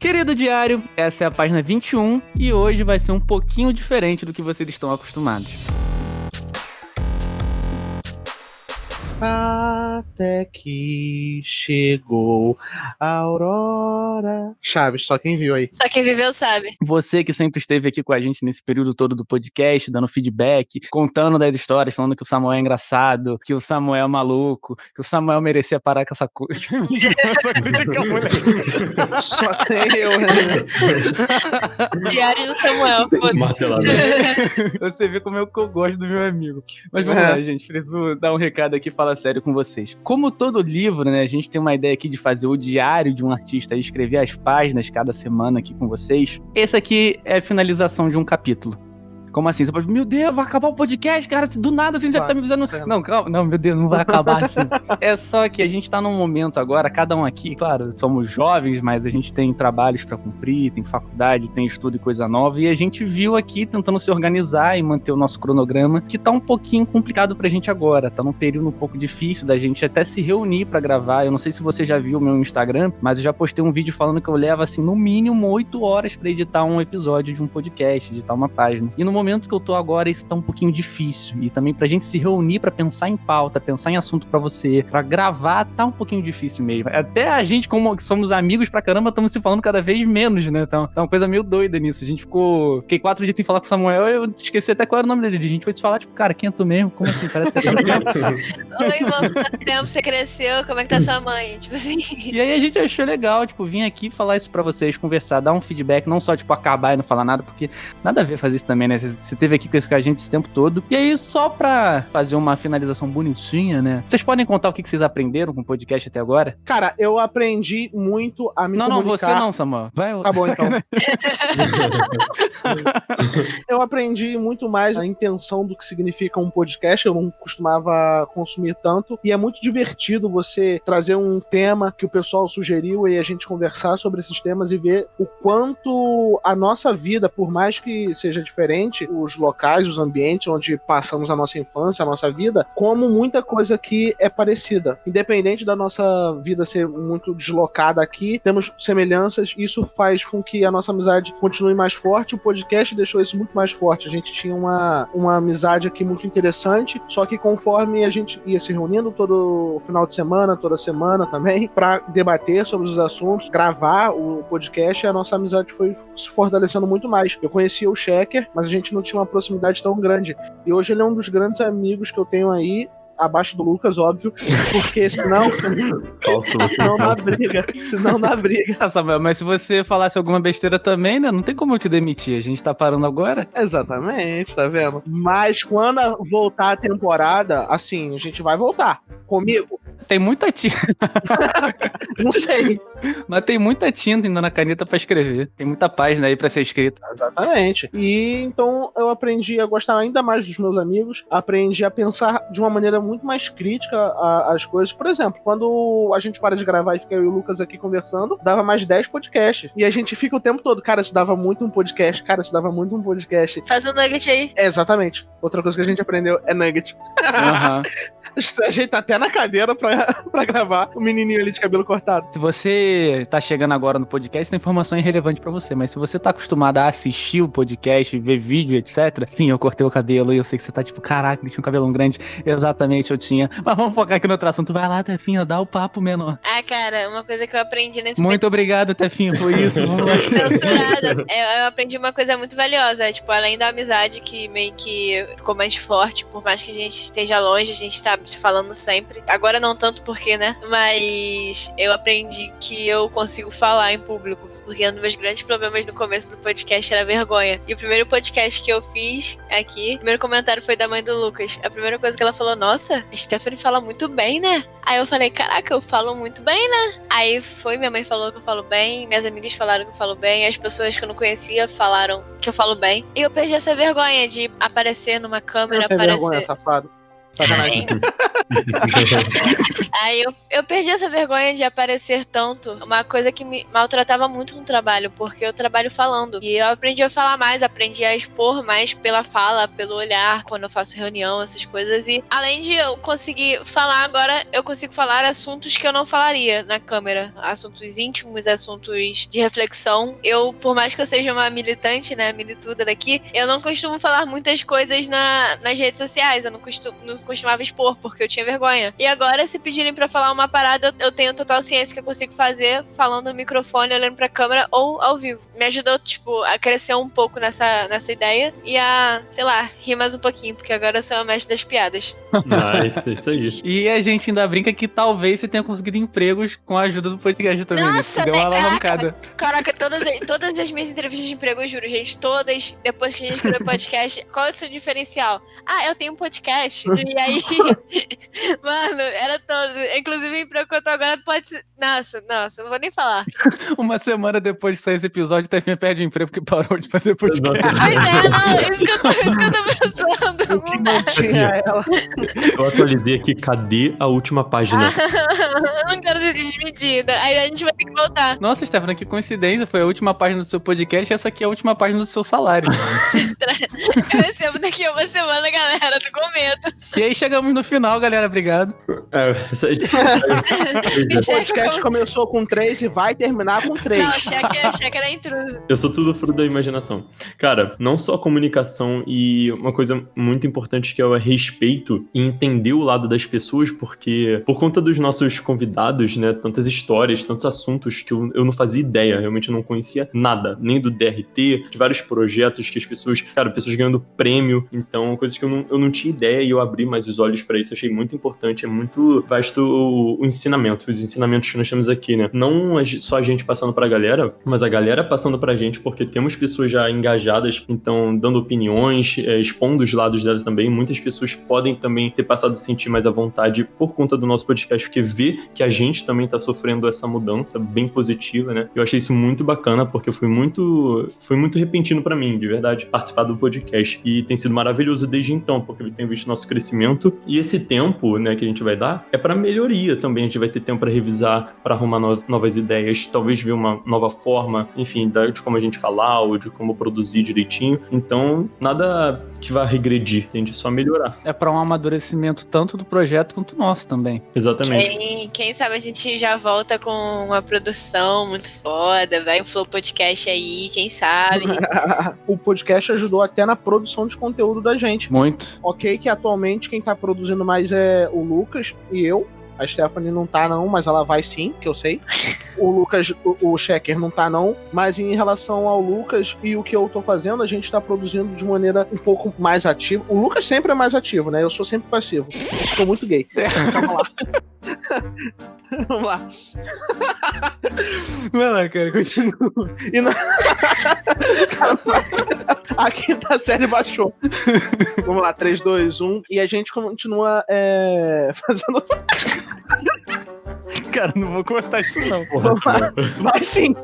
Querido diário, essa é a página 21 e hoje vai ser um pouquinho diferente do que vocês estão acostumados. Até que chegou a aurora. Chaves, só quem viu aí. Só quem viveu sabe. Você que sempre esteve aqui com a gente nesse período todo do podcast, dando feedback, contando das histórias, falando que o Samuel é engraçado, que o Samuel é maluco, que o Samuel merecia parar com essa coisa. Só tem eu, né? Diário do Samuel. Você vê como é que eu gosto do meu amigo. Mas vamos lá, gente. Preciso dar um recado aqui e falar sério com vocês. Como todo livro, né, a gente tem uma ideia aqui de fazer o diário de um artista e escrever as páginas cada semana aqui com vocês. Esse aqui é a finalização de um capítulo. Como assim? Você pode, meu Deus, vai acabar o podcast, cara, do nada assim, já tá me avisando. Não, calma, não, meu Deus, não vai acabar assim. É só que a gente tá num momento agora, cada um aqui, claro, somos jovens, mas a gente tem trabalhos pra cumprir, tem faculdade, tem estudo e coisa nova, e a gente viu aqui tentando se organizar e manter o nosso cronograma, que tá um pouquinho complicado pra gente agora, tá num período um pouco difícil da gente até se reunir pra gravar. Eu não sei se você já viu o meu Instagram, mas eu já postei um vídeo falando que eu levo, assim, no mínimo 8 horas pra editar um episódio de um podcast, editar uma página. E no momento que eu tô agora, isso tá um pouquinho difícil. E também pra gente se reunir pra pensar em pauta, pensar em assunto pra você, pra gravar, tá um pouquinho difícil mesmo. Até a gente, como somos amigos pra caramba, estamos se falando cada vez menos, né? Então, tá uma coisa meio doida nisso. A gente fiquei 4 dias sem falar com o Samuel, eu esqueci até qual era o nome dele. A gente foi se falar, tipo, cara, quem é tu mesmo? Como assim? Parece que tá tempo. Oi, irmão, quanto tempo você cresceu? Como é que tá sua mãe? Tipo assim. E aí a gente achou legal, tipo, vir aqui falar isso pra vocês, conversar, dar um feedback, não só, tipo, acabar e não falar nada, porque nada a ver fazer isso também, né? Você teve aqui com a gente esse tempo todo. E aí, só pra fazer uma finalização bonitinha, né? Vocês podem contar o que vocês aprenderam com o podcast até agora? Cara, eu aprendi muito a me comunicar. Não, você não, Samuel. Vai, tá bom, então. Eu aprendi muito mais a intenção do que significa um podcast. Eu não costumava consumir tanto. E é muito divertido você trazer um tema que o pessoal sugeriu e a gente conversar sobre esses temas e ver o quanto a nossa vida, por mais que seja diferente, os locais, os ambientes onde passamos a nossa infância, a nossa vida, como muita coisa aqui é parecida. Independente da nossa vida ser muito deslocada aqui, temos semelhanças, isso faz com que a nossa amizade continue mais forte. O podcast deixou isso muito mais forte. A gente tinha uma amizade aqui muito interessante, só que conforme a gente ia se reunindo todo final de semana, toda semana também, pra debater sobre os assuntos, gravar o podcast, a nossa amizade foi se fortalecendo muito mais. Eu conhecia o Checker, mas a gente não tinha uma proximidade tão grande. E hoje ele é um dos grandes amigos que eu tenho aí, abaixo do Lucas, óbvio, porque senão dá briga. Ah, Samuel, mas se você falasse alguma besteira também, né? Não tem como eu te demitir. A gente tá parando agora. Exatamente, tá vendo? Mas quando voltar a temporada, assim, a gente vai voltar. Comigo? Tem muita tinta. Não sei. Mas tem muita tinta ainda na caneta pra escrever. Tem muita página aí pra ser escrita. Exatamente. E então eu aprendi a gostar ainda mais dos meus amigos. Aprendi a pensar de uma maneira muito mais crítica às coisas. Por exemplo, quando a gente para de gravar e fica eu e o Lucas aqui conversando, dava mais 10 podcasts. E a gente fica o tempo todo, cara, isso dava muito um podcast. Cara, isso dava muito um podcast. Faz um nugget aí. É, exatamente. Outra coisa que a gente aprendeu é nugget. Uhum. A gente tá até na cadeira pra gravar o menininho ali de cabelo cortado. Se você tá chegando agora no podcast, tem informação irrelevante pra você, mas se você tá acostumado a assistir o podcast, ver vídeo, etc., sim, eu cortei o cabelo e eu sei que você tá tipo, caraca, ele tinha um cabelão grande. Exatamente, eu tinha. Mas vamos focar aqui no outro assunto. Vai lá, Tefinha, dá o papo menor. Ah, cara, uma coisa que eu aprendi nesse Muito obrigado, Tefinha, foi isso. Censurada. Eu aprendi uma coisa muito valiosa, tipo, além da amizade que meio que ficou mais forte, por mais que a gente esteja longe, a gente tá se falando sempre. Agora não tanto porque, né? Mas eu aprendi que eu consigo falar em público, porque um dos meus grandes problemas no começo do podcast era vergonha. E o primeiro podcast que eu fiz aqui, o primeiro comentário foi da mãe do Lucas. A primeira coisa que ela falou, nossa, a Stephanie fala muito bem, né? Aí eu falei, caraca, eu falo muito bem, né? Aí minha mãe falou que eu falo bem, minhas amigas falaram que eu falo bem, as pessoas que eu não conhecia falaram que eu falo bem. E eu perdi essa vergonha de aparecer numa câmera, vergonha, safado. Sacanagem. Aí eu perdi essa vergonha de aparecer tanto. Uma coisa que me maltratava muito no trabalho, porque eu trabalho falando. E eu aprendi a falar mais, aprendi a expor mais pela fala, pelo olhar, quando eu faço reunião, essas coisas. E além de eu conseguir falar, agora eu consigo falar assuntos que eu não falaria na câmera. Assuntos íntimos, assuntos de reflexão. Eu, por mais que eu seja uma militante, né, milituda daqui, eu não costumo falar muitas coisas nas redes sociais. Eu não costumava expor, porque eu tinha vergonha. E agora, se pedirem pra falar uma parada, eu tenho total ciência que eu consigo fazer falando no microfone, olhando pra câmera ou ao vivo. Me ajudou, tipo, a crescer um pouco nessa ideia e a, sei lá, rir mais um pouquinho, porque agora eu sou a mestre das piadas. Nice, isso aí. E a gente ainda brinca que talvez você tenha conseguido empregos com a ajuda do podcast também. Nossa, né? Deu uma alavancada. Caraca, todas as minhas entrevistas de emprego, eu juro, gente, todas, depois que a gente criou o podcast, qual é o seu diferencial? Ah, eu tenho um podcast. E aí, mano, era todos. Inclusive, o emprego que eu tô agora pode ser... Nossa, não vou nem falar. Uma semana depois de sair esse episódio, a TFM perde o emprego porque parou de fazer podcast. Pois é, não, isso que eu tô pensando. Não dá. Tinha ela. Eu atualizei aqui, cadê a última página? Eu não quero ser desmedida. Aí a gente vai ter que voltar. Nossa, Stefano, que coincidência. Foi a última página do seu podcast e essa aqui é a última página do seu salário. Eu recebo daqui a uma semana, galera. Tô com medo. E aí chegamos no final, galera. Obrigado. Isso aí. O podcast começou com 3 e vai terminar com 3. Não, cheque era intruso. Eu sou tudo fruto da imaginação. Cara, não só comunicação e uma coisa muito importante que é o respeito e entender o lado das pessoas, porque por conta dos nossos convidados, né, tantas histórias, tantos assuntos que eu não fazia ideia, realmente não conhecia nada, nem do DRT, de vários projetos que as pessoas, cara, pessoas ganhando prêmio, então coisas que eu não tinha ideia e eu abri mais os olhos pra isso, eu achei muito importante, é muito vasto o ensinamento, os ensinamentos que nós temos aqui, né, não só a gente passando pra galera, mas a galera passando pra gente, porque temos pessoas já engajadas, então dando opiniões, expondo os lados delas também, muitas pessoas podem também ter passado a se sentir mais à vontade por conta do nosso podcast, porque vê que a gente também tá sofrendo essa mudança bem positiva, né? Eu achei isso muito bacana, porque foi muito repentino pra mim, de verdade, participar do podcast. E tem sido maravilhoso desde então, porque eu tenho visto nosso crescimento. E esse tempo, né, que a gente vai dar, é pra melhoria também. A gente vai ter tempo pra revisar, pra arrumar novas ideias, talvez ver uma nova forma, enfim, de como a gente falar, ou de como produzir direitinho. Então, nada que vá regredir, entende? Só melhorar. É pra um amadurecimento tanto do projeto quanto nosso também. Exatamente. Quem sabe a gente já volta com uma produção muito foda, vai um Flow Podcast aí, quem sabe. O podcast ajudou até na produção de conteúdo da gente. Muito. Ok, que atualmente quem tá produzindo mais é o Lucas e eu. A Stephanie não tá não, mas ela vai sim, que eu sei. O Lucas, o Checker não tá não, mas em relação ao Lucas e o que eu tô fazendo, a gente tá produzindo de maneira um pouco mais ativa. O Lucas sempre é mais ativo, né? Eu sou sempre passivo. Eu sou muito gay. Calma lá. Vamos lá. Vai lá, cara, continua. E na... A quinta série baixou. Vamos lá, 3, 2, 1. E a gente continua fazendo... Cara, não vou cortar isso não. Vai sim.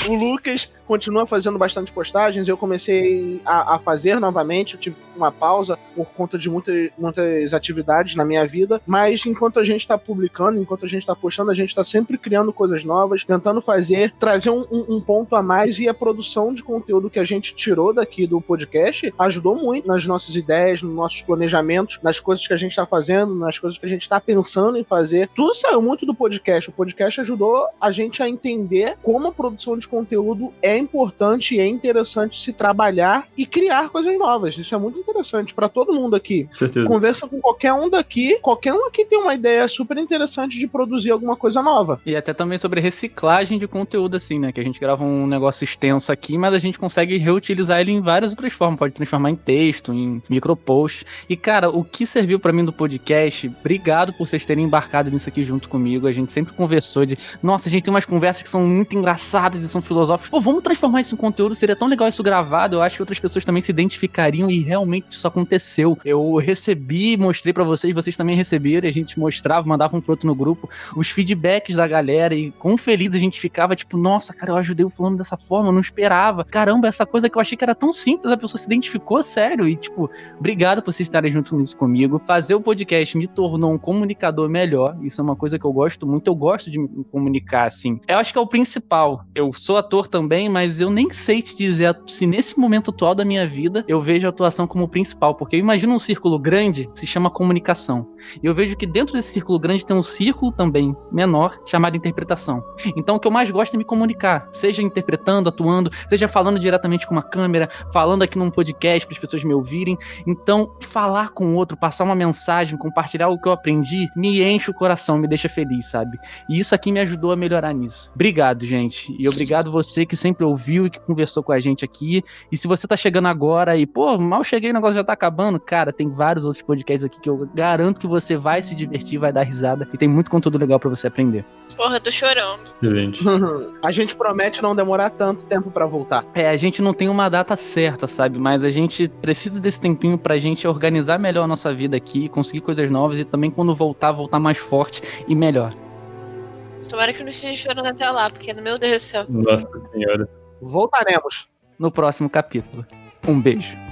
O Lucas continua fazendo bastante postagens. Eu comecei a fazer novamente. Eu tive uma pausa por conta de muitas atividades na minha vida. Mas enquanto a gente tá publicando, enquanto a gente tá postando, a gente tá sempre criando coisas novas, tentando trazer um ponto a mais. E a produção de conteúdo que a gente tirou daqui do podcast ajudou muito nas nossas ideias, nos nossos planejamentos, nas coisas que a gente tá fazendo, nas coisas que a gente tá pensando em fazer. Tudo saiu muito do podcast. O podcast ajudou a gente a entender como a produção de conteúdo é importante e é interessante se trabalhar e criar coisas novas. Isso é muito interessante para todo mundo aqui. Certeza. Conversa com qualquer um daqui. Qualquer um aqui tem uma ideia super interessante de produzir alguma coisa nova. E até também sobre reciclagem de conteúdo, assim, né? Que a gente grava um negócio extenso aqui, mas a gente consegue reutilizar ele em várias outras formas. Pode transformar em texto, em micropost. E, cara, o que serviu pra mim do podcast, obrigado por vocês terem embarcado nisso aqui junto comigo. A gente sempre conversou de, nossa, a gente tem umas conversas que são muito engraçadas e são filosóficas. Pô, vamos transformar isso em conteúdo, seria tão legal isso gravado, eu acho que outras pessoas também se identificariam e realmente isso aconteceu. Eu recebi, mostrei pra vocês também receberam, e a gente mostrava, mandava um pro outro no grupo, os feedbacks da galera e quão feliz a gente ficava, tipo, nossa, cara, eu ajudei o fulano dessa forma, eu não esperava. Caramba, essa coisa que eu achei que era tão simples, a pessoa se identificou, sério, e tipo, obrigado por vocês estarem junto nisso comigo. Fazer o podcast me tornou um comunicador melhor, isso é uma coisa que eu gosto muito, eu gosto de me comunicar, assim. Eu acho que é o principal. Eu sou ator também, mas eu nem sei te dizer se nesse momento atual da minha vida eu vejo a atuação como principal, porque eu imagino um círculo grande que se chama comunicação. E eu vejo que dentro desse círculo grande tem um círculo também menor chamado interpretação. Então o que eu mais gosto é me comunicar, seja interpretando, atuando, seja falando diretamente com uma câmera, falando aqui num podcast para as pessoas me ouvirem. Então falar com o outro, passar uma mensagem, compartilhar o que eu aprendi, me enche o coração, me deixa feliz, sabe? E isso aqui me ajudou a melhorar nisso. Obrigado, gente. E obrigado você que sempre ouviu e que conversou com a gente aqui. E se você tá chegando agora e, pô, mal cheguei, o negócio já tá acabando, cara, tem vários outros podcasts aqui que eu garanto que você vai se divertir, vai dar risada e tem muito conteúdo legal pra você aprender. Porra, tô chorando. Gente. A gente promete não demorar tanto tempo pra voltar. A gente não tem uma data certa, sabe? Mas a gente precisa desse tempinho pra gente organizar melhor a nossa vida aqui, conseguir coisas novas e também quando voltar mais forte e melhor. Tomara que eu não esteja chorando até lá, porque, meu Deus do céu. Nossa senhora. Voltaremos. No próximo capítulo. Um beijo.